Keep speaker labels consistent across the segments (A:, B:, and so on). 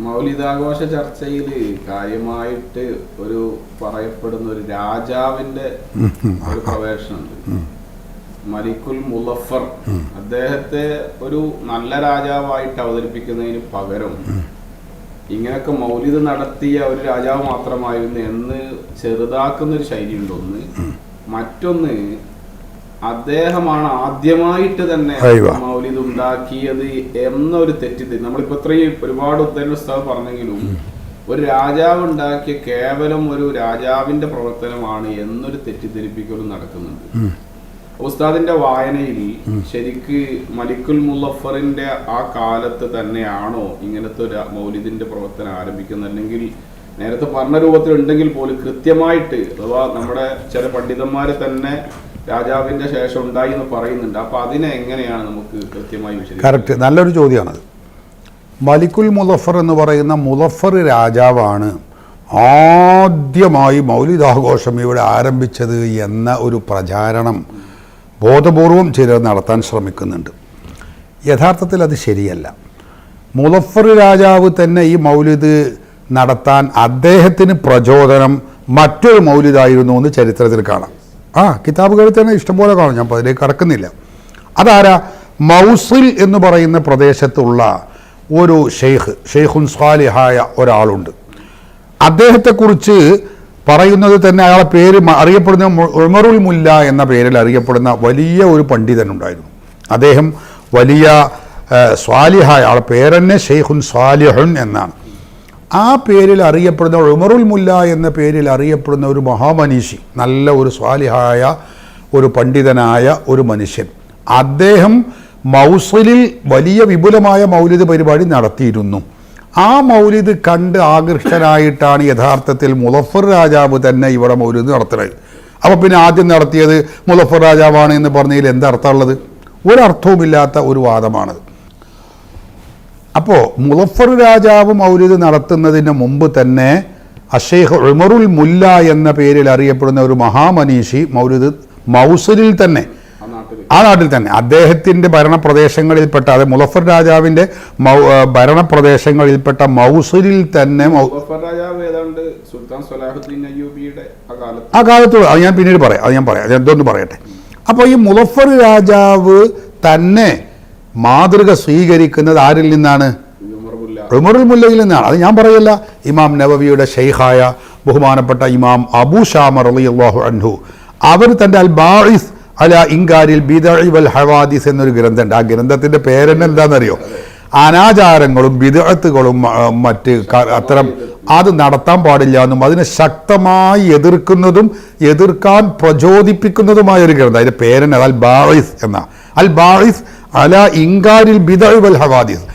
A: മൗലിദാഘോഷ ചർച്ചയിൽ കാര്യമായിട്ട് ഒരു പറയപ്പെടുന്ന ഒരു രാജാവിന്റെ ഒരു പ്രവേശനമുണ്ട്. മലിക്കുൽ മുളഫർ. അദ്ദേഹത്തെ ഒരു നല്ല രാജാവായിട്ട് അവതരിപ്പിക്കുന്നതിന് പകരം ഇങ്ങനെയൊക്കെ മൗലിദ് നടത്തിയ ഒരു രാജാവ് മാത്രമായിരുന്നു എന്ന് ചെറുതാക്കുന്ന ഒരു ശൈലി ഉണ്ടൊന്ന്. മറ്റൊന്ന്, അദ്ദേഹമാണ് ആദ്യമായിട്ട് തന്നെ മൗലിദ് ഉണ്ടാക്കിയത് എന്നൊരു തെറ്റിദ്ധരി. നമ്മളിപ്പോ ഇത്രയും ഒരുപാട് ഉദ്ദേശം പറഞ്ഞെങ്കിലും ഒരു രാജാവ് ഉണ്ടാക്കിയ കേവലം ഒരു രാജാവിന്റെ പ്രവർത്തനമാണ് എന്നൊരു തെറ്റിദ്ധരിപ്പിക്കലും നടക്കുന്നുണ്ട്. ഉസ്താദിന്റെ വായനയിൽ ശരിക്ക് മലിക്കുൽ മുളഫറിന്റെ ആ കാലത്ത് തന്നെയാണോ ഇങ്ങനത്തെ ഒരു മൗലിദിന്റെ പ്രവർത്തനം ആരംഭിക്കുന്നത്? അല്ലെങ്കിൽ നേരത്തെ പറഞ്ഞ രൂപത്തിൽ ഉണ്ടെങ്കിൽ പോലും കൃത്യമായിട്ട്, അഥവാ നമ്മുടെ ചില പണ്ഡിതന്മാര് തന്നെ രാജാവിന്റെ ശേഷം ഉണ്ടായി എന്ന് പറയുന്നുണ്ട്. അപ്പൊ അതിനെ എങ്ങനെയാണ് നമുക്ക് കൃത്യമായി വിശദീകരിക്കുന്നത്?
B: കറക്റ്റ്, നല്ലൊരു ചോദ്യമാണത്. മലിക്കുൽ മുളഫർ എന്ന് പറയുന്ന മുളഫർ രാജാവാണ് ആദ്യമായി മൗലിദാഘോഷം ഇവിടെ ആരംഭിച്ചത് എന്ന ഒരു പ്രചാരണം ബോധപൂർവം ചിലർ നടത്താൻ ശ്രമിക്കുന്നുണ്ട്. യഥാർത്ഥത്തിൽ അത് ശരിയല്ല. മുളഫർ രാജാവ് തന്നെ ഈ മൗലിദ് നടത്താൻ അദ്ദേഹത്തിന് പ്രചോദനം മറ്റൊരു മൗലിദായിരുന്നു എന്ന് ചരിത്രത്തിൽ കാണാം. കിതാബുകളിൽ തന്നെ ഇഷ്ടംപോലെ കാണും, ഞാൻ അതിലേക്ക് കടക്കുന്നില്ല. അതാരാ? മൗസിൽ എന്ന് പറയുന്ന പ്രദേശത്തുള്ള ഒരു ഷെയ്ഖുൻ സ്വാലിഹായ ഒരാളുണ്ട്. അദ്ദേഹത്തെക്കുറിച്ച് പറയുന്നത് തന്നെ അയാളെ പേര് അറിയപ്പെടുന്ന ഉമറുൽ മുല്ല എന്ന പേരിൽ അറിയപ്പെടുന്ന വലിയ ഒരു പണ്ഡിതനുണ്ടായിരുന്നു. അദ്ദേഹം വലിയ സ്വാലിഹായ, ആളെ പേരെന്നെ ഷെയ്ഖുൻ സ്വാലിഹുൻ എന്നാണ്. ആ പേരിൽ അറിയപ്പെടുന്ന ഉമറുൽ മുല്ല എന്ന പേരിൽ അറിയപ്പെടുന്ന ഒരു മഹാമനീഷി, നല്ല ഒരു സ്വാലിഹായ ഒരു പണ്ഡിതനായ ഒരു മനുഷ്യൻ, അദ്ദേഹം മൗസിലിൽ വലിയ വിപുലമായ മൗലിദ് പരിപാടി നടത്തിയിരുന്നു. ആ മൗലിദ് കണ്ട് ആകൃഷ്ടനായിട്ടാണ് യഥാർത്ഥത്തിൽ മുളഫർ രാജാവ് തന്നെ ഇവിടെ മൗലിദ് നടത്തുന്നത്. അപ്പോൾ പിന്നെ ആദ്യം നടത്തിയത് മുളഫർ രാജാവാണ് എന്ന് പറഞ്ഞതിൽ എന്താ അർത്ഥമുള്ളത്? ഒരർത്ഥവുമില്ലാത്ത ഒരു വാദമാണത്. അപ്പോൾ മുളഫർ രാജാവ് മൗലിദ് നടത്തുന്നതിന് മുമ്പ് തന്നെ അഷേഖ് ഉമറുൽ മുല്ല എന്ന പേരിൽ അറിയപ്പെടുന്ന ഒരു മഹാമനീഷി മൗലിദ് മൗസിലിൽ തന്നെ, ആ നാട്ടിൽ തന്നെ, അദ്ദേഹത്തിൻ്റെ ഭരണപ്രദേശങ്ങളിൽപ്പെട്ട, അത് മുളഫർ രാജാവിൻ്റെ ഭരണപ്രദേശങ്ങളിൽപ്പെട്ട മൗസിലിൽ തന്നെ, ആ കാലത്ത്, അത് ഞാൻ പിന്നീട് പറയാം, ഇതൊന്ന് പറയട്ടെ. അപ്പോൾ ഈ മുളഫർ രാജാവ് തന്നെ മാതൃക സ്വീകരിക്കുന്നത് ആരിൽ നിന്നാണ്? ഉമറുൽ മുല്ലയിൽ നിന്നാണ്. അത് ഞാൻ പറയല്ല, ഇമാം നവവിയുടെ ഷെയ്ഖായ ബഹുമാനപ്പെട്ട ഇമാം അബൂ ഷാമ റളിയല്ലാഹു അൻഹു അവർ തൻ്റെ അൽ ബാഇസ് അല ഇൻകാരിൽ ബിദ്അഇ വൽ ഹവാദിസ് എന്നൊരു ഗ്രന്ഥമുണ്ട്. ആ ഗ്രന്ഥത്തിൻ്റെ പേരെന്നെ എന്താണെന്നറിയോ? അനാചാരങ്ങളും ബിദ്അത്തുകളും മറ്റ് അത്തരം അത് നടത്താൻ പാടില്ല എന്നും അതിനെ ശക്തമായി എതിർക്കുന്നതും എതിർക്കാൻ പ്രചോദിപ്പിക്കുന്നതുമായ ഒരു ഗ്രന്ഥം. അതിൻ്റെ പേരെന്നെ അൽ ബാഇസ് എന്ന, അൽ ബാഇസ് അല ഇൻകാരിൽ ബിദ്അഇ വൽ ഹവാദിസ്.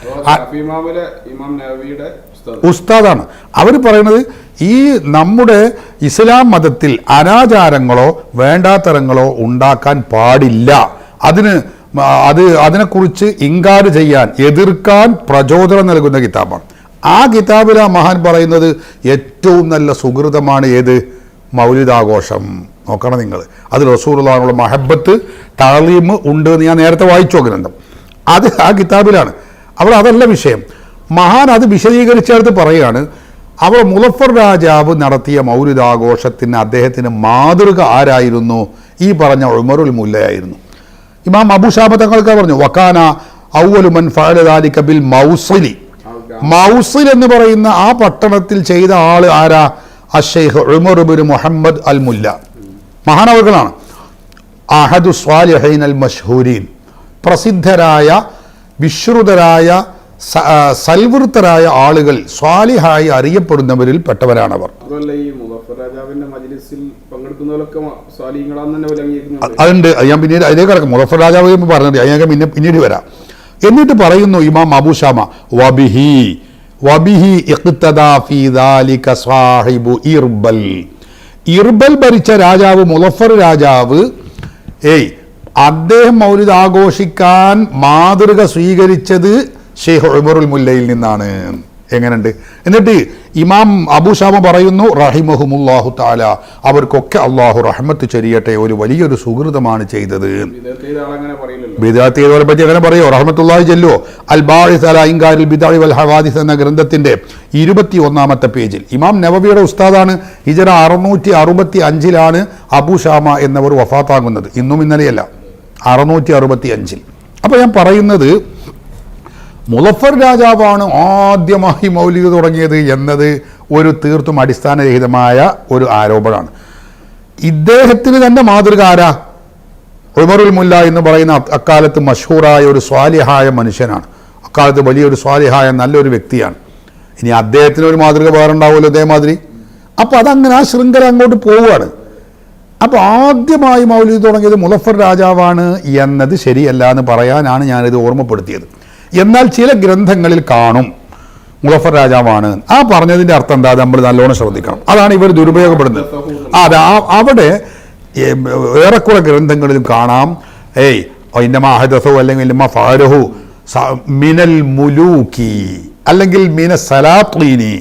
B: ഉസ്താദാണ്. അവർ പറയുന്നത് ഈ നമ്മുടെ ഇസ്ലാം മതത്തിൽ അനാചാരങ്ങളോ വേണ്ടാത്തരങ്ങളോ ഉണ്ടാക്കാൻ പാടില്ല, അതിനെക്കുറിച്ച് ഇൻകാർ ചെയ്യാൻ, എതിർക്കാൻ പ്രചോദനം നൽകുന്ന കിതാബാണ്. ആ കിതാബിൽ ആ മഹാൻ പറയുന്നത് ഏറ്റവും നല്ല സുഹൃതമാണ് ഏത്? മൗലിദാഘോഷം. നോക്കണം നിങ്ങൾ, അത് റസൂലുള്ളാഹിയുള്ള മഹബത്ത് തഅലീം ഉണ്ട് എന്ന് ഞാൻ നേരത്തെ വായിച്ചു ഗ്രന്ഥം, അത് ആ കിതാബിലാണ്. അവിടെ അതല്ല വിഷയം. മഹാൻ അത് വിശദീകരിച്ചെടുത്ത് പറയുകയാണ്, അവിടെ മുളഫർ രാജാവ് നടത്തിയ മൗലിദാഘോഷത്തിന് അദ്ദേഹത്തിന് മാതൃക ആരായിരുന്നു? ഈ പറഞ്ഞ ഉമറുൽ മുല്ലയായിരുന്നു. ഇമാം അബൂ ഷാമ തങ്ങൾക്ക് പറഞ്ഞു, വക്കാന അവ്വലു മൻ ഫഅല ദാലിക ബിൽ മൗസിലി. മൗസിൽ എന്ന് പറയുന്ന ആ പട്ടണത്തിൽ ചെയ്ത ആള് ആരാ? അഷൈഖ് ഉമർ ഇബ്നു മുഹമ്മദ് അൽ മുല്ല. മഹാനവറുകളാണ്. അഹദു സ്വാലിഹീൻ അൽ മഷ്ഹൂരീൻ, പ്രസിദ്ധരായ വിശ്രുതരായ സൽവൃത്തരായ ആളുകൾ, സ്വാലിഹായി അറിയപ്പെടുന്നവരിൽ പെട്ടവരാണവർ. അതുണ്ട്, ഞാൻ പിന്നീട് അതിലേക്ക് കിടക്കും. മുളഫർ രാജാവ് പറഞ്ഞിട്ട് അതിനൊക്കെ പിന്നീട് വരാം. എന്നിട്ട് പറയുന്നു ഇമാം അബൂ ഷാമ, വബിഹി ഇഖ്തദാ ഫീ ദാലിക സാഹിബു ഇർബൽ. ഇർബൽ ഭരിച്ച രാജാവ് മുളഫർ രാജാവ്, അദ്ദേഹം മൗലിദ് ആഘോഷിക്കാൻ മാതൃക സ്വീകരിച്ചത് ഷെയ്ഖ് ഉമറുൽ മുല്ലയിൽ നിന്നാണ്. എങ്ങനെയുണ്ട്? എന്നിട്ട് ഇമാം അബൂശാമ പറയുന്നു റഹിമഹുമുല്ലാഹു തആല, അവർക്കൊക്കെ അള്ളാഹു റഹ്മത്ത് ചൊരിയട്ടെ, ഒരു വലിയൊരു സുഹൃതമാണ് ചെയ്തത്. ബിദ്അത്ത് ചെയ്തവരെ പറ്റി അങ്ങനെ പറയോ? റഹ്മത്തുള്ളാഹി ചെല്ലോ. അൽ ബാഇസ് അലാ ഇൻകാരിൽ ബിദ്അഇ വൽ ഹവാദിസ് എന്ന ഗ്രന്ഥത്തിന്റെ 21-ാമത്തെ പേജിൽ ഇമാം നവവിയുടെ ഉസ്താദാണ്. ഹിജറ 665 അബൂശാമ എന്നവർ വഫാത്താകുന്നത്, ഇന്നും ഇന്നലെയല്ല, 665. അപ്പോൾ ഞാൻ പറയുന്നത്, മുളഫർ രാജാവാണ് ആദ്യമായി മൗലിദ് തുടങ്ങിയത് എന്നത് ഒരു തീർത്തും അടിസ്ഥാനരഹിതമായ ഒരു ആരോപണമാണ്. ഇദ്ദേഹത്തിന് തന്നെ മാതൃക ആരാ? ഉമറുൽ മുല്ല എന്ന് പറയുന്ന അക്കാലത്ത് മഷ്ഹൂറായ ഒരു സ്വാലിഹായ മനുഷ്യനാണ്. അക്കാലത്ത് വലിയൊരു സ്വാലിഹായ നല്ലൊരു വ്യക്തിയാണ്. ഇനി അദ്ദേഹത്തിന് ഒരു മാതൃക വേറുണ്ടാവുമല്ലോ അതേമാതിരി. അപ്പോൾ അതങ്ങനെ ആ ശൃംഖല അങ്ങോട്ട് പോവുകയാണ്. അപ്പോൾ ആദ്യമായി മൗലിദ് തുടങ്ങിയത് മുളഫർ രാജാവാണ് എന്നത് ശരിയല്ല എന്ന് പറയാനാണ് ഞാനിത് ഓർമ്മപ്പെടുത്തിയത്. എന്നാൽ ചില ഗ്രന്ഥങ്ങളിൽ കാണും മുളഫർ രാജാവാണ്. ആ പറഞ്ഞതിൻ്റെ അർത്ഥം എന്താ, നമ്മൾ നല്ലോണം ശ്രദ്ധിക്കണം. അതാണ് ഇവർ ദുരുപയോഗപ്പെടുന്നത്. അതെ, അവിടെ ഏറെക്കുറെ ഗ്രന്ഥങ്ങളിലും കാണാം, ഇന്നമാ ഹദസു അല്ലെങ്കിൽ ഇന്നമാ ഫഅലഹു മിനൽ മുലൂക്കി അല്ലെങ്കിൽ മിന സലാത്തീനി,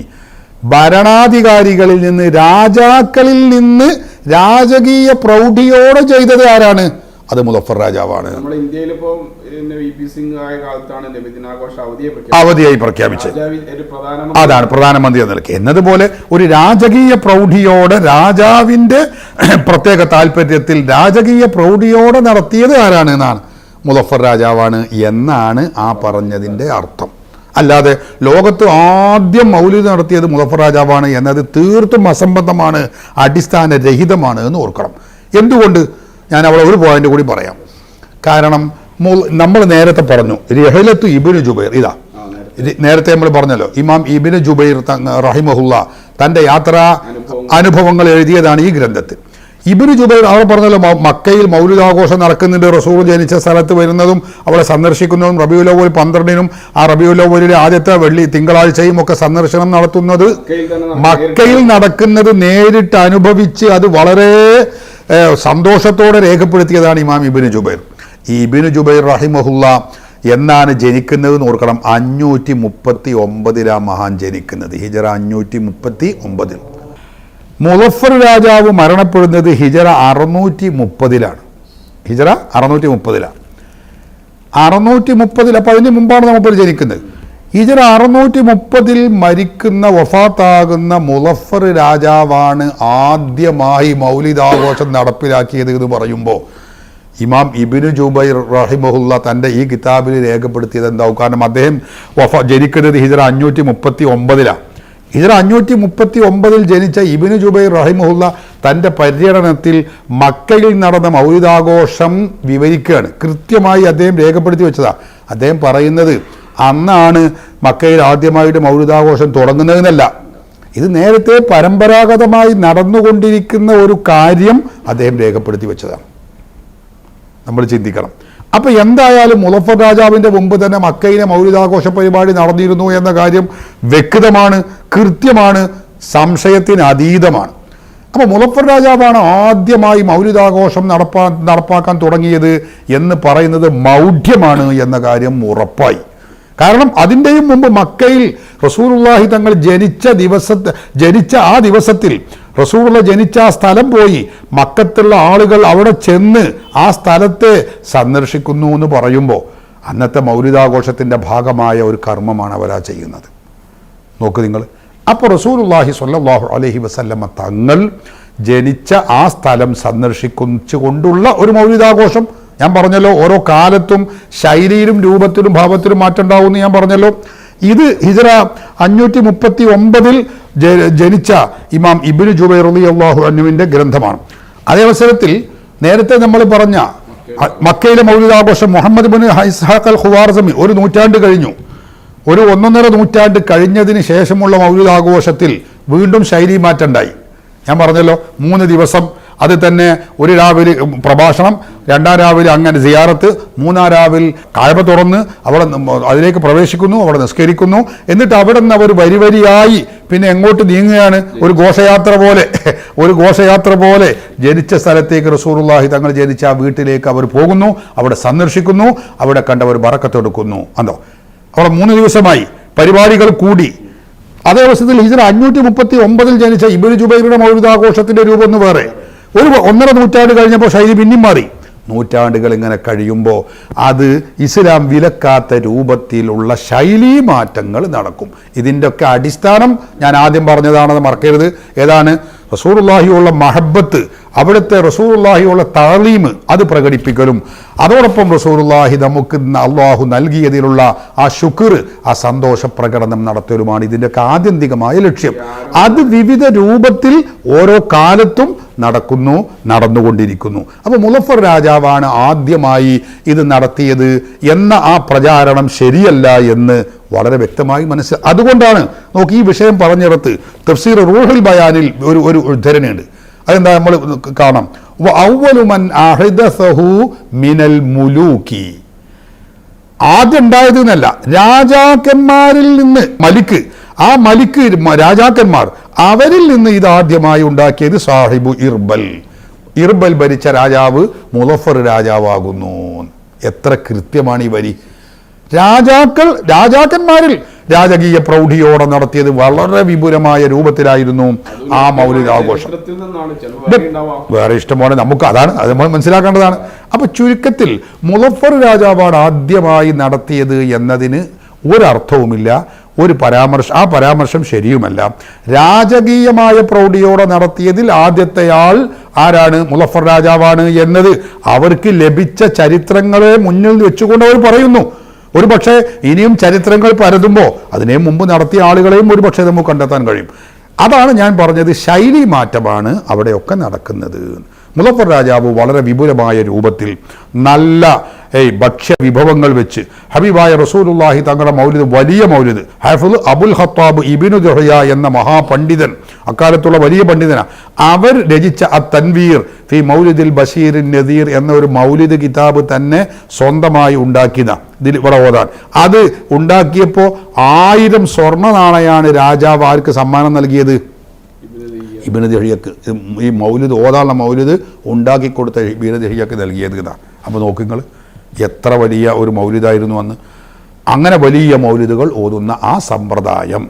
B: ഭരണാധികാരികളിൽ നിന്ന്, രാജാക്കളിൽ നിന്ന് രാജകീയ പ്രൗഢിയോടെ ചെയ്തത് ആരാണ്? അത് മുളഫർ രാജാവാണ്. അവധിയായി പ്രഖ്യാപിച്ചത് അതാണ് പ്രധാനമന്ത്രി എന്ന നിലയ്ക്ക്. എന്നതുപോലെ ഒരു രാജകീയ പ്രൗഢിയോടെ, രാജാവിൻ്റെ പ്രത്യേക താല്പര്യത്തിൽ രാജകീയ പ്രൗഢിയോടെ നടത്തിയത് ആരാണ് എന്നാണ്, മുളഫർ രാജാവാണ് എന്നാണ് ആ പറഞ്ഞതിൻ്റെ അർത്ഥം. അല്ലാതെ ലോകത്ത് ആദ്യം മൗലിദ് നടത്തിയത് മുളഫർ രാജാവാണ് എന്നത് തീർത്തും അസംബന്ധമാണ്, അടിസ്ഥാനരഹിതമാണ് എന്ന് ഓർക്കണം. എന്തുകൊണ്ട്? ഞാൻ അവിടെ ഒരു പോയിന്റ് കൂടി പറയാം. കാരണം നമ്മൾ നേരത്തെ പറഞ്ഞു റഹ്ലത്തു ഇബ്നു ജുബൈർ, ഇതാ നേരത്തെ നമ്മൾ പറഞ്ഞല്ലോ, ഇമാം ഇബ്നു ജുബൈർ റഹിമഹുല്ല തൻ്റെ യാത്രാ അനുഭവങ്ങൾ എഴുതിയതാണ് ഈ ഗ്രന്ഥത്തിൽ. ഇബ്നു ജുബൈർ അവിടെ പറഞ്ഞല്ലോ, മക്കയിൽ മൗലിദാഘോഷം നടക്കുന്നുണ്ട്, റസൂൽ ജനിച്ച സ്ഥലത്ത് വരുന്നതും അവിടെ സന്ദർശിക്കുന്നതും, റബീഉൽ അവ്വൽ 12-നും ആ റബീഉൽ അവ്വലിലെ ആദ്യത്തെ തിങ്കളാഴ്ചയും ഒക്കെ സന്ദർശനം നടത്തുന്നത്, മക്കയിൽ നടക്കുന്നത് നേരിട്ട് അനുഭവിച്ച് അത് വളരെ സന്തോഷത്തോടെ രേഖപ്പെടുത്തിയതാണ് ഇമാം ഇബ്നു ജുബൈർ. ഈ ഇബ്നു ജുബൈർ റഹിമഹുല്ല എന്നാണ് ജനിക്കുന്നത് എന്ന് ഓർക്കണം. 539 മഹാൻ ജനിക്കുന്നത്, ഹിജറ 539. മുളഫർ രാജാവ് മരണപ്പെടുന്നത് ഹിജറ 630. ഹിജറ 630. 630. അപ്പോൾ അതിന് മുമ്പാണ് നമ്മൾ ജനിക്കുന്നത്. ഹിജറ 630 മരിക്കുന്ന, വഫാത്താകുന്ന മുളഫർ രാജാവാണ് ആദ്യമായി മൗലിദാഘോഷം നടപ്പിലാക്കിയത് എന്ന് പറയുമ്പോൾ ഇമാം ഇബ്നു ജുബൈർ റഹിമഹുല്ല തൻ്റെ ഈ കിതാബിൽ രേഖപ്പെടുത്തിയത് എന്താവും? കാരണം അദ്ദേഹം ജനിക്കുന്നത് ഹിജറ 539. ഹിജറ 539 ജനിച്ച ഇബ്നു ജുബൈർ റഹിമഹുല്ല തൻ്റെ പര്യടനത്തിൽ മക്കയിൽ നടന്ന മൗലിദാഘോഷം വിവരിക്കുകയാണ്. കൃത്യമായി അദ്ദേഹം രേഖപ്പെടുത്തി വെച്ചതാണ്. അദ്ദേഹം പറയുന്നത് അന്നാണ് മക്കയിൽ ആദ്യമായിട്ട് മൗലിദാഘോഷം തുടങ്ങുന്നതെന്നല്ല, ഇത് നേരത്തെ പരമ്പരാഗതമായി നടന്നുകൊണ്ടിരിക്കുന്ന ഒരു കാര്യം അദ്ദേഹം രേഖപ്പെടുത്തി വെച്ചതാണ്. നമ്മൾ ചിന്തിക്കണം. അപ്പോൾ എന്തായാലും മുളഫർ രാജാവിൻ്റെ മുമ്പ് തന്നെ മക്കയിലെ മൗലിദാഘോഷ പരിപാടി നടന്നിരുന്നു എന്ന കാര്യം വ്യക്തമാണ്, കൃത്യമാണ്, സംശയത്തിന് അതീതമാണ്. അപ്പോൾ മുളഫർ രാജാവാണ് ആദ്യമായി മൗലിദാഘോഷം നടപ്പാക്കാൻ തുടങ്ങിയത് എന്ന് പറയുന്നത് മൗഢ്യമാണ് എന്ന കാര്യം ഉറപ്പായി. കാരണം അതിൻ്റെയും മുമ്പ് മക്കയിൽ റസൂലുള്ളാഹി തങ്ങൾ ജനിച്ച ആ ദിവസത്തിൽ റസൂലുള്ള ജനിച്ച ആ സ്ഥലം പോയി മക്കത്തുള്ള ആളുകൾ അവിടെ ചെന്ന് ആ സ്ഥലത്തെ സന്ദർശിക്കുന്നു എന്ന് പറയുമ്പോൾ അന്നത്തെ മൗലിദാഘോഷത്തിൻ്റെ ഭാഗമായ ഒരു കർമ്മമാണ് അവരാ ചെയ്യുന്നത്. നോക്ക് നിങ്ങൾ. അപ്പോൾ റസൂലുള്ളാഹി സ്വല്ലല്ലാഹു അലൈഹി വസല്ലമ തങ്ങൾ ജനിച്ച ആ സ്ഥലം സന്ദർശിച്ചുകൊണ്ടുള്ള ഒരു മൗലിദാഘോഷം, ഞാൻ പറഞ്ഞല്ലോ ഓരോ കാലത്തും ശൈലിയിലും രൂപത്തിലും ഭാവത്തിലും മാറ്റം ഉണ്ടാവുമെന്ന് ഞാൻ പറഞ്ഞല്ലോ. ഇത് ഹിജറ 539 ജനിച്ച ഇമാം ഇബ്നു ജുബൈർ റളിയല്ലാഹു അൻഹുവിൻ്റെ ഗ്രന്ഥമാണ്. അതേ അവസരത്തിൽ നേരത്തെ നമ്മൾ പറഞ്ഞ മക്കയിലെ മൗലിദാഘോഷം മുഹമ്മദ് ഇബ്നു ഇസ്ഹാഖ് അൽ ഖുവാർസമി ഒരു നൂറ്റാണ്ട് കഴിഞ്ഞു. ഒരു 1.5 നൂറ്റാണ്ട് കഴിഞ്ഞതിന് ശേഷമുള്ള മൗലിദാഘോഷത്തിൽ വീണ്ടും ശൈലി മാറ്റം ഉണ്ടായി. ഞാൻ പറഞ്ഞല്ലോ 3 ദിവസം അത് തന്നെ, ഒരു രാവിലെ പ്രഭാഷണം, 2-ാം രാവിലെ അങ്ങനെ സിയാറത്ത്, 3-ാം രാവിലെ കഅബ തുറന്ന് അവിടെ അതിലേക്ക് പ്രവേശിക്കുന്നു, അവിടെ നിസ്കരിക്കുന്നു. എന്നിട്ട് അവിടെ നിന്ന് അവർ വരിയായി പിന്നെ എങ്ങോട്ട് നീങ്ങുകയാണ്? ഒരു ഘോഷയാത്ര പോലെ ജനിച്ച സ്ഥലത്തേക്ക് റസൂലുള്ളാഹി തങ്ങൾ ജനിച്ച ആ വീട്ടിലേക്ക് അവർ പോകുന്നു, അവിടെ സന്ദർശിക്കുന്നു, അവിടെ കണ്ടവർ ബറക്കത്തെടുക്കുന്നു. അതോ അവിടെ 3 ദിവസമായി പരിപാടികൾ കൂടി. അതേ അവസരത്തിൽ ഹിജ്റ 539 ജനിച്ച ഇബ്നു ജുബൈറിന്റെ മൗലിദാഘോഷത്തിന്റെ രൂപം ഒന്ന് വേറെ. ഒരു 1.5 നൂറ്റാണ്ട് കഴിഞ്ഞപ്പോൾ ശൈലി പിന്നെയും മാറി. നൂറ്റാണ്ടുകൾ ഇങ്ങനെ കഴിയുമ്പോൾ അത് ഇസ്ലാം വിലക്കാത്ത രൂപത്തിലുള്ള ശൈലീ മാറ്റങ്ങൾ നടക്കും. ഇതിൻ്റെ ഒക്കെ അടിസ്ഥാനം ഞാൻ ആദ്യം പറഞ്ഞതാണെന്ന് മറക്കരുത്. ഏതാണ്? റസൂലുള്ളാഹിയുള്ള മഹബത്ത്, അവിടുത്തെ റസൂലുള്ളാഹിയുള്ള തഅലീം അത് പ്രകടിപ്പിക്കലും, അതോടൊപ്പം റസൂലുള്ളാഹി നമുക്ക് അള്ളാഹു നൽകിയതിലുള്ള ആ ശുക്ർ, ആ സന്തോഷ പ്രകടനം നടത്തലുമാണ് ഇതിൻ്റെയൊക്കെ ആത്യന്തികമായ ലക്ഷ്യം. അത് വിവിധ രൂപത്തിൽ ഓരോ കാലത്തും നടന്നുകൊണ്ടിരിക്കുന്നു. അപ്പോൾ മുളഫർ രാജാവാണ് ആദ്യമായി ഇത് നടത്തിയത് എന്ന ആ പ്രചാരണം ശരിയല്ല എന്ന് വളരെ വ്യക്തമായി മനസ്സിലായി. അതുകൊണ്ടാണ് നോക്കി ഈ വിഷയം പറഞ്ഞിടത്ത് തഫ്സീർ റൂഹുൽ ബയാനിൽ ഒരു ഉദ്ധരണിയുണ്ട്. അതെന്താ നമ്മൾ കാണാം. അവ്വലു മൻ അഹ്ദസഹു മിനൽ മുലൂക്കി, ആദ്യം ഉണ്ടായത് എന്നല്ല, രാജാക്കന്മാരിൽ നിന്ന് ആ മലിക്ക് രാജാക്കന്മാർ അവരിൽ നിന്ന് ഇതാദ്യമായി ഉണ്ടാക്കിയത് സാഹിബു ഇർബൽ ഭരിച്ച രാജാവ് മുളഫർ രാജാവാകുന്നു. എത്ര കൃത്യമാണ് ഈ വരി. രാജാക്കന്മാരിൽ രാജകീയ പ്രൗഢിയോടെ നടത്തിയത് വളരെ വിപുലമായ രൂപത്തിലായിരുന്നു ആ മൗലിദ് ആഘോഷം. വേറെ ഇഷ്ടമാണ് നമുക്ക്, അത് നമ്മൾ മനസ്സിലാക്കേണ്ടതാണ്. അപ്പൊ ചുരുക്കത്തിൽ മുളഫർ രാജാവാണ് ആദ്യമായി നടത്തിയത് എന്നതിന് ഒരർത്ഥവുമില്ല, ആ പരാമർശം ശരിയുമല്ല. രാജകീയമായ പ്രൗഢിയോടെ നടത്തിയതിൽ ആദ്യത്തെയാൾ ആരാണ്? മുളഫർ രാജാവാണ് എന്നത് അവർക്ക് ലഭിച്ച ചരിത്രങ്ങളെ മുന്നിൽ വെച്ചുകൊണ്ട് അവർ പറയുന്നു. ഒരു പക്ഷേ ഇനിയും ചരിത്രങ്ങൾ പരതുമ്പോൾ അതിനെ മുമ്പ് നടത്തിയ ആളുകളെയും ഒരു പക്ഷേ നമുക്ക് കണ്ടെത്താൻ കഴിയും. അതാണ് ഞാൻ പറഞ്ഞത്, ശൈലി മാറ്റമാണ് അവിടെയൊക്കെ നടക്കുന്നത്. മുളഫർ രാജാവ് വളരെ വിപുലമായ രൂപത്തിൽ നല്ല ഭക്ഷ്യ വിഭവങ്ങൾ വെച്ച് ഹബീബായ റസൂലുള്ളാഹി തങ്ങളുടെ മൗലിദ്, വലിയ മൗലിദ്, ഹാഫിദ് അബുൽ ഖത്താബ് ഇബ്നു ദുഹയ എന്ന മഹാപണ്ഡിതൻ, അക്കാലത്തുള്ള വലിയ പണ്ഡിതനാണ്, അവർ രചിച്ച തൻവീർ ഫി മൗലിദിൽ ബഷീർ നദീർ എന്ന ഒരു മൗലിദ് കിതാബ് തന്നെ സ്വന്തമായി ഉണ്ടാക്കിയതാണ്. ഇതിൽ ഇവിടെ ഓതാൻ അത് ഉണ്ടാക്കിയപ്പോൾ 1000 സ്വർണ്ണ നാണയാണ് രാജാവ് ആർക്ക് സമ്മാനം നൽകിയത്? ഇബ്നു ദുഹയ്യക്ക്. ഈ മൗലിദ് ഓതാനുള്ള മൗലിദ് ഉണ്ടാക്കി കൊടുത്ത ഇബ്നു ദുഹയ്യക്ക് നൽകിയത് ഇതാണ്. അപ്പോൾ നോക്കുങ്ങൾ എത്ര വലിയ ഒരു മൗലിദായിരുന്നു അന്ന്. അങ്ങനെ വലിയ മൗലിദുകൾ ഓതുന്ന ആ സമ്പ്രദായം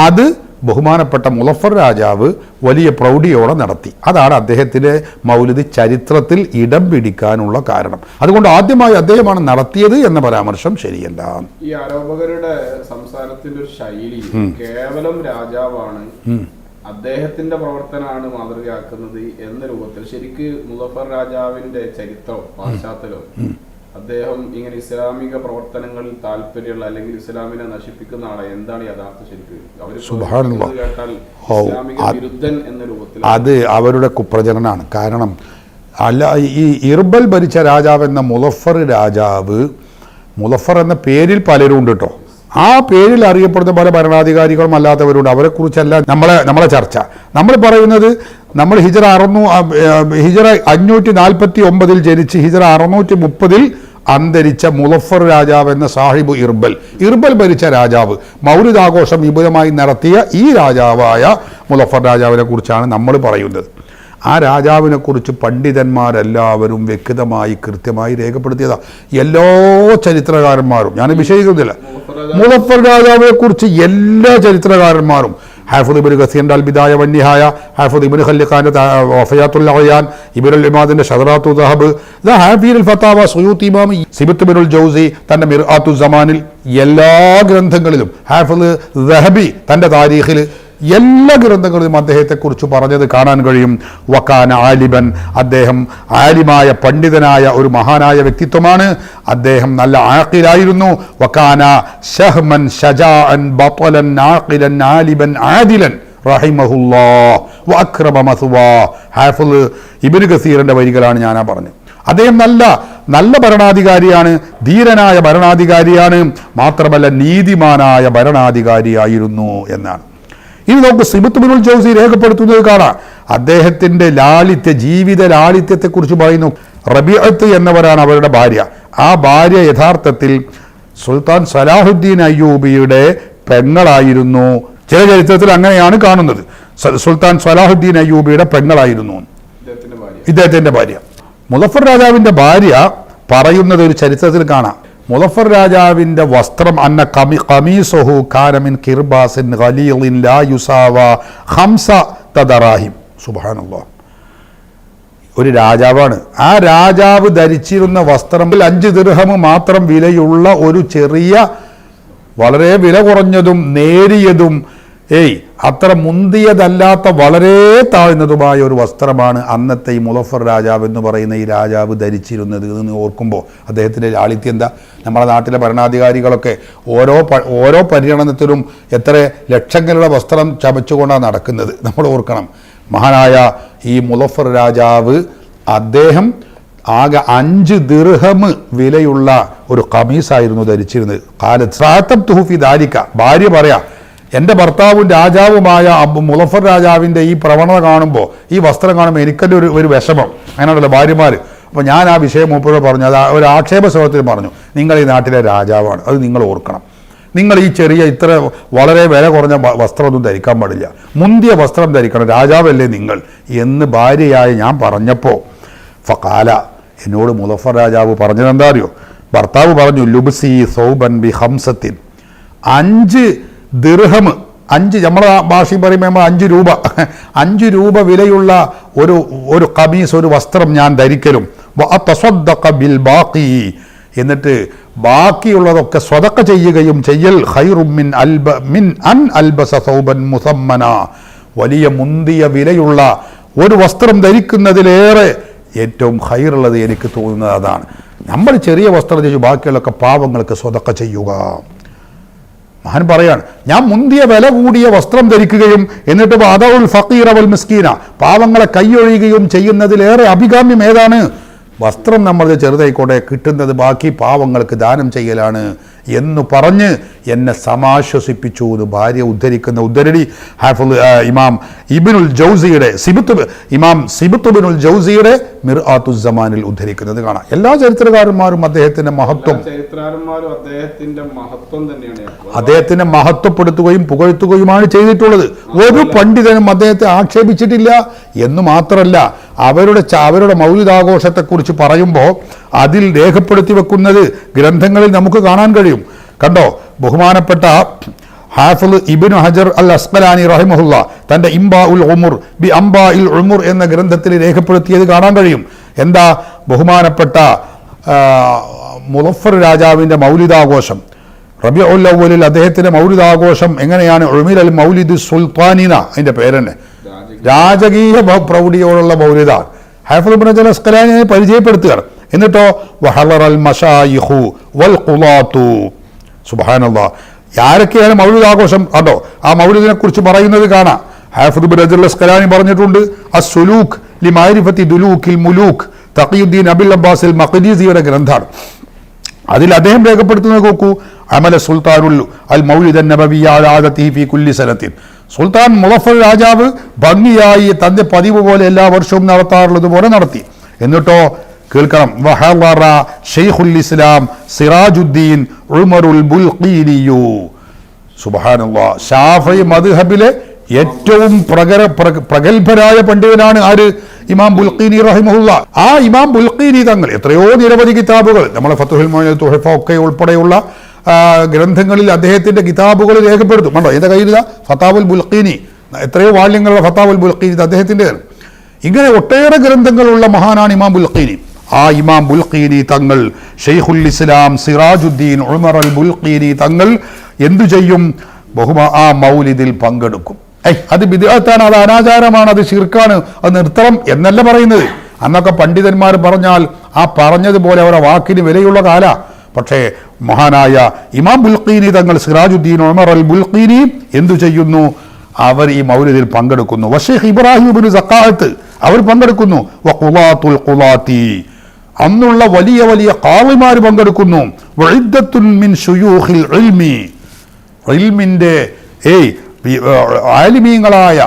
B: അത് ബഹുമാനപ്പെട്ട മുളഫർ രാജാവ് വലിയ പ്രൗഢിയോടെ നടത്തി. അതാണ് അദ്ദേഹത്തിൻ്റെ മൗലിദ് ചരിത്രത്തിൽ ഇടം പിടിക്കാനുള്ള കാരണം. അതുകൊണ്ട് ആദ്യമായി അദ്ദേഹമാണ് നടത്തിയത് എന്ന പരാമർശം ശരിയല്ല.
A: ഈ ആരോപകരുടെ സംസാരത്തിന്റെ ഒരു ശൈലി കേവലം രാജാവാണ്, അദ്ദേഹത്തിന്റെ പ്രവർത്തനമാണ് മാതൃകയാക്കുന്നത് എന്ന രൂപത്തിൽ ശരിക്ക് മുളഫർ രാജാവിന്റെ ചരിത്രം, പാശ്ചാത്തലം, അദ്ദേഹം ഇങ്ങനെ ഇസ്ലാമിക പ്രവർത്തനങ്ങളിൽ താല്പര്യമുള്ള അല്ലെങ്കിൽ ഇസ്ലാമിനെ നശിപ്പിക്കുന്ന ആളെ എന്താണ് യഥാർത്ഥ ശരിക്ക് കേട്ടാൽ ഇസ്ലാമിക വിരുദ്ധൻ എന്ന രൂപത്തിൽ
B: അത് അവരുടെ കുപ്രചരണമാണ്. കാരണം ഈ ഇർബൽ ഭരിച്ച രാജാവ് എന്ന മുളഫർ എന്ന പേരിൽ പലരും ഉണ്ട് കേട്ടോ. ആ പേരിൽ അറിയപ്പെടുന്ന പല ഭരണാധികാരികളും അല്ലാത്തവരുണ്ട്. അവരെക്കുറിച്ചല്ല നമ്മളെ ചർച്ച. നമ്മൾ പറയുന്നത്, നമ്മൾ ഹിജ്റ 549 ജനിച്ച് ഹിജ്റ 630 അന്തരിച്ച മുളഫർ രാജാവ് എന്ന സാഹിബ് ഇർബൽ ഭരിച്ച രാജാവ്, മൗലിദ് ആഘോഷം വിപുലമായി നടത്തിയ ഈ രാജാവായ മുളഫർ രാജാവിനെ കുറിച്ചാണ് നമ്മൾ പറയുന്നത്. ആ രാജാവിനെ കുറിച്ച് പണ്ഡിതന്മാരെല്ലാവരും വ്യക്തമായി കൃത്യമായി രേഖപ്പെടുത്തിയതാണ്. എല്ലാ ചരിത്രകാരന്മാരും, ഞാൻ വിഷയിക്കുന്നില്ല, മുളഫർ രാജാവിനെ കുറിച്ച് എല്ലാ ചരിത്രകാരന്മാരും, ഹാഫിദ് ഇബ്നു കസീറിന്റെ അൽ ബിദായ വന്നിഹായ, ഹാഫിദ് ഇബ്നു ഖല്ലിഖാന്റെ വഫയാത്തുൽ അയാൻ, ഇബ്നുൽ ഇമാദിന്റെ ഷദറാത്തു ദഹബ്, ഹാഫിദുൽ ഫതാവ, സുയൂത്തി ഇമാം സിബത്ത് ഇബ്നുൽ ജൗസി തന്റെ മിർആത്തു സമാനിൽ, എല്ലാ ഗ്രന്ഥങ്ങളിലും ഹാഫിദ് ദഹബി തന്റെ താരീഖിൽ, എല്ലാ ഗ്രന്ഥങ്ങളിലും അദ്ദേഹത്തെക്കുറിച്ച് പറഞ്ഞത് കാണാൻ കഴിയും. വക്കാന ആലിബൻ, അദ്ദേഹം ആലിമായ പണ്ഡിതനായ ഒരു മഹാനായ വ്യക്തിത്വമാണ്. അദ്ദേഹം നല്ല ആഖിലായിരുന്നു. വക്കാന ശഹ്മൻ ശജാഅൻ ബത്ലൻ ആഖിലൻ ആലിബൻ ആദിലൻ റഹിമഹുല്ലാഹ് വഅക്രമ മസ്വാ. ഹാഫിദ് ഇബ്നു കസീറിന്റെ വരികളാണ് ഞാനാ പറഞ്ഞത്. അദ്ദേഹം നല്ല ഭരണാധികാരിയാണ്, ധീരനായ ഭരണാധികാരിയാണ്, മാത്രമല്ല നീതിമാനായ ഭരണാധികാരിയായിരുന്നു എന്നാണ്. ഇനി നമുക്ക് സിബത്ത് ഇബ്നുൽ ജൗസി രേഖപ്പെടുത്തുന്നത് കാണാം. അദ്ദേഹത്തിന്റെ ജീവിത ലാളിത്യത്തെക്കുറിച്ച് പറയുന്നു. റബീഅത്ത് എന്നവരാണ് അവരുടെ ഭാര്യ. ആ ഭാര്യ യഥാർത്ഥത്തിൽ സുൽത്താൻ സലാഹുദ്ദീൻ അയ്യൂബിയുടെ പെങ്ങളായിരുന്നു. ചില ചരിത്രത്തിൽ അങ്ങനെയാണ് കാണുന്നത്. സുൽത്താൻ സലാഹുദ്ദീൻ അയ്യൂബിയുടെ പെങ്ങളായിരുന്നു ഇദ്ദേഹത്തിന്റെ ഭാര്യ. മുളഫർ രാജാവിന്റെ ഭാര്യ പറയുന്നത് ഒരു ചരിത്രത്തിൽ കാണാം. മുളഫർ രാജാവിൻ്റെ വസ്ത്രം അന്ന ഖമീസുഹു കാന മിൻ ഖിർബാസിൻ ഖലീലിൻ ലാ യുസാവ ഖംസ തദറാഹിം. സുബ്ഹാനല്ലാഹ്. ഒരു രാജാവാണ്. ആ രാജാവ് ധരിച്ചിരുന്ന വസ്ത്രം 5 ദിർഹം മാത്രം വിലയുള്ള ഒരു ചെറിയ, വളരെ വില കുറഞ്ഞതും നേരിയതും അത്ര മുന്തിയതല്ലാത്ത വളരെ താഴ്ന്നതുമായ ഒരു വസ്ത്രമാണ് അന്നത്തെ ഈ മുളഫർ രാജാവ് എന്ന് പറയുന്ന ഈ രാജാവ് ധരിച്ചിരുന്നത് എന്ന് ഓർക്കുമ്പോൾ അദ്ദേഹത്തിൻ്റെ ലാളിത്യം എന്താ. നമ്മുടെ നാട്ടിലെ ഭരണാധികാരികളൊക്കെ ഓരോ പര്യടനത്തിലും എത്ര ലക്ഷങ്ങളുടെ വസ്ത്രം ചമച്ചുകൊണ്ടാണ് നടക്കുന്നത്. നമ്മൾ ഓർക്കണം, മഹാനായ ഈ മുളഫർ രാജാവ് അദ്ദേഹം ആകെ 5 ദിർഹം വിലയുള്ള ഒരു ഖമീസായിരുന്നു ധരിച്ചിരുന്നത്. കാലത്ത് ദാലിക. ഭാര്യ പറയാ, എൻ്റെ ഭർത്താവും രാജാവുമായ മുളഫർ രാജാവിൻ്റെ ഈ പ്രവണത കാണുമ്പോൾ, ഈ വസ്ത്രം കാണുമ്പോൾ എനിക്കെൻ്റെ ഒരു വിഷമം. അങ്ങനെയാണല്ലോ ഭാര്യമാർ. അപ്പോൾ ഞാൻ ആ വിഷയം മൂപ്പരോട് പറഞ്ഞു, അത് ഒരു ആക്ഷേപ സ്വരത്തിൽ പറഞ്ഞു, നിങ്ങൾ ഈ നാട്ടിലെ രാജാവാണ്, അത് നിങ്ങൾ ഓർക്കണം. നിങ്ങൾ ഈ ചെറിയ ഇത്ര വളരെ വില കുറഞ്ഞ വസ്ത്രമൊന്നും ധരിക്കാൻ പാടില്ല, മുന്തിയ വസ്ത്രം ധരിക്കണം, രാജാവല്ലേ നിങ്ങൾ എന്ന് ഭാര്യയായി ഞാൻ പറഞ്ഞപ്പോൾ ഫഖാല, എന്നോട് മുളഫർ രാജാവ് പറഞ്ഞതെന്താ അറിയോ? ഭർത്താവ് പറഞ്ഞു, ലുബ്സി സൗബൻ ബി ഹംസത്തിൻ, 5 ദിർഹം, 5 നമ്മുടെ ഭാഷയിൽ പറയുമ്പോൾ 5 രൂപ, 5 രൂപ വിലയുള്ള ഒരു ഖമീസ്, ഒരു വസ്ത്രം ഞാൻ ധരിക്കലും, വഅതസദ്ദഖ ബിൽ ബാഖി, എന്നിട്ട് ബാക്കിയുള്ളതൊക്കെ സ്വതക്ക ചെയ്യുകയും ചെയ്യൽ, ഖൈറും മിൻ അൻ അൽബസ സൗബൻ മുസമ്മന, വലിയ മുന്തിയ വിലയുള്ള ഒരു വസ്ത്രം ധരിക്കുന്നതിലേറെ ഏറ്റവും ഖൈറുള്ളത് എനിക്ക് തോന്നുന്നത് അതാണ്. നമ്മൾ ചെറിയ വസ്ത്രം ധരിച്ചു ബാക്കിയുള്ളതൊക്കെ പാവങ്ങൾക്ക് സ്വതക്ക ചെയ്യുക. മഹാൻ പറയാണ്, ഞാൻ മുന്തിയ വില കൂടിയ വസ്ത്രം ധരിക്കുകയും എന്നിട്ട് അദഉൽ ഫഖീറ വൽ മിസ്കീന, പാവങ്ങളെ കൈയൊഴിയുകയും ചെയ്യുന്നതിലേറെ അഭികാമ്യം ഏതാണ്? വസ്ത്രം നമ്മൾ ചെറുതായിക്കോട്ടെ, കിട്ടുന്നത് ബാക്കി പാവങ്ങൾക്ക് ദാനം ചെയ്യലാണ് എന്ന് പറഞ്ഞ് എന്നെ സമാശ്വസിപ്പിച്ചു എന്ന് ഭാര്യ ഉദ്ധരിക്കുന്ന ഉദ്ധരണി ഇമാം ഇബ്നുൽ ജൗസിയുടെ ഇമാം സിബ്ത് ഇബ്നുൽ ജൗസിയുടെ മിർആത്തുസ് സമാനിൽ ഉദ്ധരിക്കുന്നത് കാണാം. എല്ലാ ചരിത്രകാരന്മാരും അദ്ദേഹത്തിന്റെ മഹത്വം അദ്ദേഹത്തിനെ മഹത്വപ്പെടുത്തുകയും പുകഴ്ത്തുകയുമാണ് ചെയ്തിട്ടുള്ളത്. ഒരു പണ്ഡിതനും അദ്ദേഹത്തെ ആക്ഷേപിച്ചിട്ടില്ല എന്ന് മാത്രമല്ല, അവരുടെ മൗലിദാഘോഷത്തെക്കുറിച്ച് പറയുമ്പോൾ അതിൽ രേഖപ്പെടുത്തി വെക്കുന്നത് ഗ്രന്ഥങ്ങളിൽ നമുക്ക് കാണാൻ കഴിയും. കണ്ടോ, ബഹുമാനപ്പെട്ട ഹാഫിള് ഇബ്നു ഹജർ അൽ അസ്ഖലാനി റഹിമഹുല്ല തൻ്റെ ഇംബാഉൽ ഉമുർ ബി അംബാഇൽ ഉമുർ എന്ന ഗ്രന്ഥത്തിൽ രേഖപ്പെടുത്തിയത് കാണാൻ കഴിയും. എന്താ, ബഹുമാനപ്പെട്ട മുളഫർ രാജാവിൻ്റെ മൗലിദാഘോഷം റബീഉൽ അവ്വലിൽ അദ്ദേഹത്തിൻ്റെ മൗലിദാഘോഷം എങ്ങനെയാണ്? ഉമിൽ മൗലിദ് സുൽത്താനിന, അതിൻ്റെ പേരെന്നെ രാജകീയ പ്രൗഢിയോടുള്ള മൗലിദാണ്. ഹാഫിള് ഇബ്നു ഹജർ അസ്ഖലാനി പരിചയപ്പെടുത്തുകയാണ്. എന്നിട്ടോ വഹളറൽ മശായിഖു വൽ ഖുലാത്തു. സുബ്ഹാനല്ലാഹ്, ആരൊക്കെയാണ് മൗലിദ് ആഘോഷം? കണ്ടോ, ആ മൗലിദിനെ കുറിച്ച് പറയുന്നത് കാണാം. ഹാഫിദ് ഇബ്നു ഹജർ അസ്ഖലാനി പറഞ്ഞിട്ടുണ്ട്, അസ്സുലൂഖ് ലിമാരിഫത്തി ദുലൂഖിൽ മുലൂഖ്, തഖിയുദ്ദീൻ അബുൽ അബ്ബാസ് മഖ്ദീസിയുടെ ഗ്രന്ഥമാണ്. അതിൽ അദ്ദേഹം രേഖപ്പെടുത്തുന്നത് നോക്കൂ, അമല സുൽത്താനുൽ അൽ മൗലിദ് നബവി അലാ ആദതിഹി ഫീ കുല്ലി സനത്തിൻ. സുൽത്താൻ മുളഫർ രാജാവ് ഭംഗിയായി തന്റെ പതിവ് പോലെ എല്ലാ വർഷവും നടത്താറുള്ളത് പോലെ നടത്തി. എന്നിട്ടോ കേൾക്കണം, വഹളറ ശൈഖുൽ ഇസ്ലാം സിറാജുദ്ദീൻ ഉമറുൽ ബുൽഖീനിയു. സുബ്ഹാനല്ലാഹ്, ശാഫിഈ മദ്ഹബിലെ ഏറ്റവും പ്രഗത്ഭരായ പണ്ഡിതനാണ് ആര്? ഇമാം ബുൽഖീനി റഹിമഹുല്ല. ആ ഇമാം ബുൽഖീനി തങ്ങൾ എത്രയോ നിരവധി കിതാബുകൾ, നമ്മളെ ഫത്ഹുൽ മുഈൻ, തുഹഫ ഒക്കെ ഉൾപ്പെടെയുള്ള ഗ്രന്ഥങ്ങളിൽ അദ്ദേഹത്തിന്റെ കിതാബുകൾ രേഖപ്പെടുത്തും. കണ്ടോ, എന്റെ കയ്യിലിതാ ഫതാവുൽ ബുൽഖീനി, എത്രയോ വാല്യങ്ങളുള്ള ഫതാവുൽ ബുൽഖീനി അദ്ദേഹത്തിന്റെ. ഇങ്ങനെ ഒട്ടേറെ ഗ്രന്ഥങ്ങളുള്ള മഹാനാണ് ഇമാം ബുൽഖീനി. ആ ഇമാം ബുൽഖീനി തങ്ങൾ, ഷെയ്ഖുൽ ഇസ്ലാം സിറാജുദ്ദീൻ ഉമർ അൽ ബുൽഖീനി തങ്ങൾ എന്തു ചെയ്യും? ആ മൗലിദിൽ പങ്കെടുക്കും. അത് ബിദ്അത്താണ്, അത് അനാചാരമാണ്, അത് ശിർക്കാണ്, അത് നിർത്തണം എന്നല്ല പറയുന്നത്. അന്നൊക്കെ പണ്ഡിതന്മാർ പറഞ്ഞാൽ ആ പറഞ്ഞതുപോലെ അവരുടെ വാക്കിന് വിലയുള്ള കാല. പക്ഷേ മഹാനായ ഇമാം ബുൽഖീനി തങ്ങൾ സിറാജുദ്ദീൻ ഉമർ അൽ ബുൽഖീനി എന്തു ചെയ്യുന്നു? അവർ ഈ മൗലിദിൽ പങ്കെടുക്കുന്നു. വശൈഖ് ഇബ്രാഹിം ഇബ്നു സഖാഅത്ത് അവർ പങ്കെടുക്കുന്നു. വഖുലാത്തുൽ ഖുലാത്തി, അന്നുള്ള വലിയ വലിയ ഖാളിമാർ പങ്കെടുക്കുന്നു. വഇദ്ദത്തുൻ മിൻ ശുയൂഖിൽ ഇൽമി, ഇൽമിന്റെ ആലിമീങ്ങളായ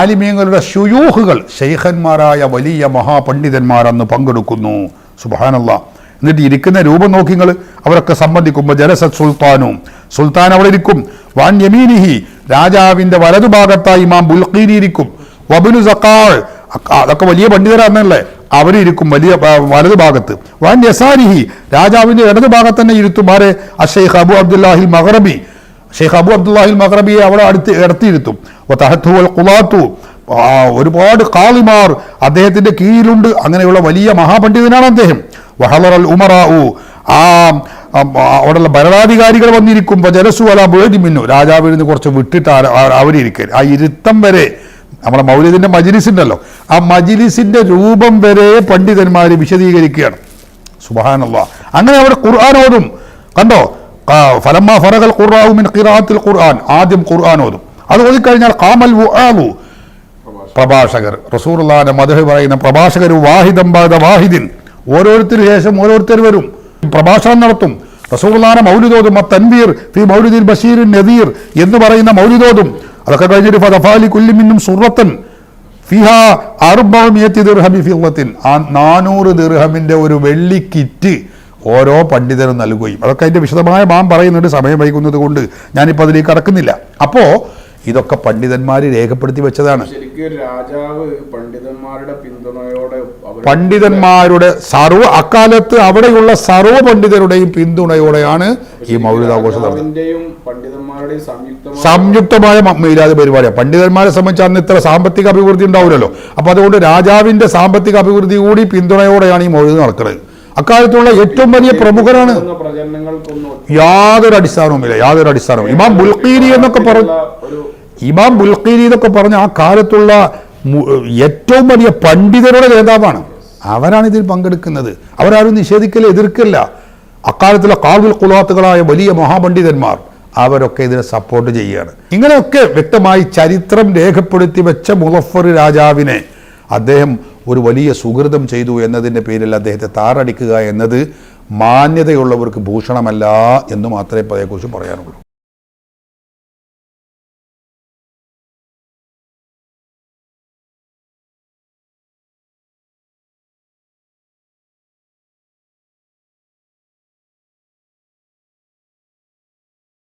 B: ആലിമീങ്ങളുടെ ശുയൂഖുകൾ, ശൈഖന്മാരായ വലിയ മഹാപണ്ഡിതന്മാർ അന്ന് പങ്കെടുക്കുന്നു. സുബ്ഹാനല്ലാഹ്. എന്നിട്ട് ഇരിക്കുന്ന രൂപം നോക്കി നിങ്ങൾ, അവരൊക്കെ സംബന്ധിക്കുമ്പോൾ ജലസത് സുൽത്താനും, സുൽത്താൻ അവിടെ ഇരിക്കും. വാൻ യമീനിഹി, രാജാവിന്റെ വലതുഭാഗത്തായി ഇമാം ബുൽഖീനി ഇരിക്കും. വബ്നു സഖാൾ, അതൊക്കെ വലിയ പണ്ഡിതരാണെന്നല്ലേ. അവരിയ്ക്കും വലിയ വലതു ഭാഗത്ത്. വാൻ യസാരിഹി രാജാവിന്റെ ഇടതു ഭാഗത്ത് തന്നെ ഇരുത്തും ആരെ അഷെയ്ഖ് അബു അബ്ദുല്ലാഹിൽ മഗ്റബി, ഷെയ്ഖ് അബു അബ്ദുല്ലാഹിൽ മഗ്റബിയെ അവിടെ അടുത്തിരുത്തും. തഹത്തുൽ ഖുലാത്തു ഒരുപാട് ഖാളിമാർ അദ്ദേഹത്തിന്റെ കീഴിലുണ്ട്. അങ്ങനെയുള്ള വലിയ മഹാപണ്ഡിതനാണ് അദ്ദേഹം. വഹളറൽ ഉമറാഉ അവിടെയുള്ള ഭരണാധികാരികൾ വന്നിരിക്കും. ജലസു അല ബേദി മിന്നു രാജാവിൽ നിന്ന് കുറച്ച് വിട്ടിട്ട് അവരിയ്ക്കൽ. ആ ഇരുത്തം വരെ നമ്മുടെ മൗലിദിന്റെ മജ്ലിസ് ഉണ്ടല്ലോ, ആ മജ്ലിസിന്റെ രൂപം വരെ പണ്ഡിതന്മാർ വിശദീകരിക്കുകയാണ്. സുബ്ഹാനല്ലാഹ്. അങ്ങനെ അവിടെ ഖുർആൻ ഓതും. കണ്ടോ, ഫലമ്മ ഫറഗൽ ഖുർആഉ മിൻ ഖിറാഅത്തിൽ ഖുർആൻ, ആദ്യം ഖുർആൻ ഓതും. അത് ഓതിക്കഴിഞ്ഞാൽ ഖാമൽ വുആലു പ്രഭാഷകർ, റസൂലുള്ളാഹിന്റെ മദ്ഹ് പറയുന്ന പ്രഭാഷകർ വാഹിദൻ ബഅദ വാഹിദിൻ, ഓരോരുത്തർക്ക് ശേഷം ഓരോരുത്തർ വരും, പ്രഭാഷണം നടത്തും. റസൂലുള്ളാഹിന്റെ മൗലിദോതും തൻവീർ ഫി മൗലിദിൽ ബഷീർ നദീർ എന്ന് പറയുന്ന മൗലിദോതും. അതൊക്കെ കഴിഞ്ഞിട്ട് ഫദഫാലി കുല്ലി മിന്നും സുറത്തൻ ഫിഹാ 400 ദിർഹമി ഫിദ്ദത്തിൻ, 400 ദിർഹമിന്റെ ഒരു വെള്ളി കിറ്റ് ഓരോ പണ്ഡിതനും നൽകുകയും. അതൊക്കെ അതിന്റെ വിശദമായ പറയുന്നുണ്ട്. സമയം വൈകുന്നത് കൊണ്ട് ഞാനിപ്പോൾ അതിലേക്ക് കടക്കുന്നില്ല. അപ്പോ ഇതൊക്കെ പണ്ഡിതന്മാർ രേഖപ്പെടുത്തി വെച്ചതാണ്.
A: ശരിക്കും രാജാവ് പണ്ഡിതന്മാരുടെ പിന്തുണയോടെ,
B: പണ്ഡിതന്മാരുടെ സർവ്വ അക്കാലത്ത് അവിടെയുള്ള സർവ്വ പണ്ഡിതരുടെയും പിന്തുണയോടെയാണ് ഈ മൗലിദ് ആഘോഷം നടന്നത്. സംയുക്തമായ മീലാദ് പരിപാടിയാണ്. പണ്ഡിതന്മാരെ സംബന്ധിച്ച് അന്ന് ഇത്ര സാമ്പത്തിക അഭിവൃദ്ധി ഉണ്ടാവില്ലല്ലോ. അപ്പൊ അതുകൊണ്ട് രാജാവിന്റെ സാമ്പത്തിക അഭിവൃദ്ധി കൂടി പിന്തുണയോടെയാണ് ഈ മൗലിദ് നടക്കുന്നത്. അക്കാലത്തുള്ള ഏറ്റവും വലിയ പ്രമുഖരാണ്. യാതൊരു അടിസ്ഥാനവും ഇമാം ബുൽഖീരി എന്നൊക്കെ പറഞ്ഞ ആ കാലത്തുള്ള ഏറ്റവും വലിയ പണ്ഡിതരുടെ നേതാവാണ്. അവരാണ് ഇതിൽ പങ്കെടുക്കുന്നത്. അവരാരും നിഷേധിക്കല്, എതിർക്കല്ല. അക്കാലത്തുള്ള ഖാദിൽ ഖുലാത്തുകളായ വലിയ മഹാപണ്ഡിതന്മാർ അവരൊക്കെ ഇതിനെ സപ്പോർട്ട് ചെയ്യുകയാണ്. ഇങ്ങനെയൊക്കെ വ്യക്തമായി ചരിത്രം രേഖപ്പെടുത്തി വെച്ച മുളഫർ രാജാവിനെ അദ്ദേഹം ഒരു വലിയ സുഹൃതം ചെയ്തു എന്നതിൻ്റെ പേരിൽ അദ്ദേഹത്തെ താറടിക്കുക എന്നത് മാന്യതയുള്ളവർക്ക് ഭൂഷണമല്ല എന്ന് മാത്രമേ അതേക്കുറിച്ച് പറയാനുള്ളൂ.